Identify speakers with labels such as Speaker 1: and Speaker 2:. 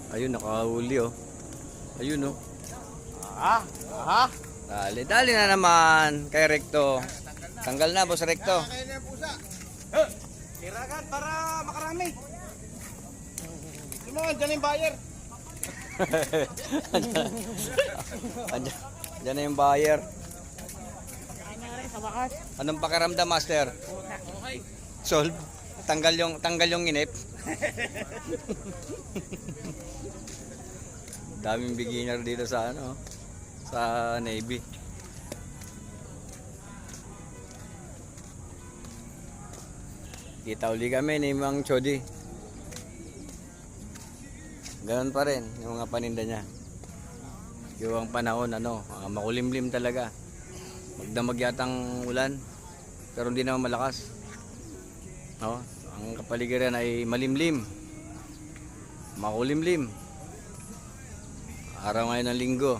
Speaker 1: Ayun, nakahuli oh. Ayun oh.
Speaker 2: Aha.
Speaker 1: Dali, dali na naman kay Recto. Tanggal na, boss Recto.
Speaker 2: Kaya na yung pusa. Tiragan para makarami. Simon, dyan yung buyer.
Speaker 1: Diyan na yung buyer.
Speaker 2: Kaya na rin sa wakas.
Speaker 1: Anong pakiramdam, master?
Speaker 2: Okay.
Speaker 1: Solve. Tanggal yung inip. Daming beginner dito sa ano, sa Navy. Kita uli kami ni Mang Chody. Ganun pa rin yung mga paninda niya. Yung panahon ano, makulimlim talaga. Magdamag yatang ulan, pero hindi naman malakas. No? Ang kapaligiran ay malimlim, makulimlim. Araw ngayon ng linggo.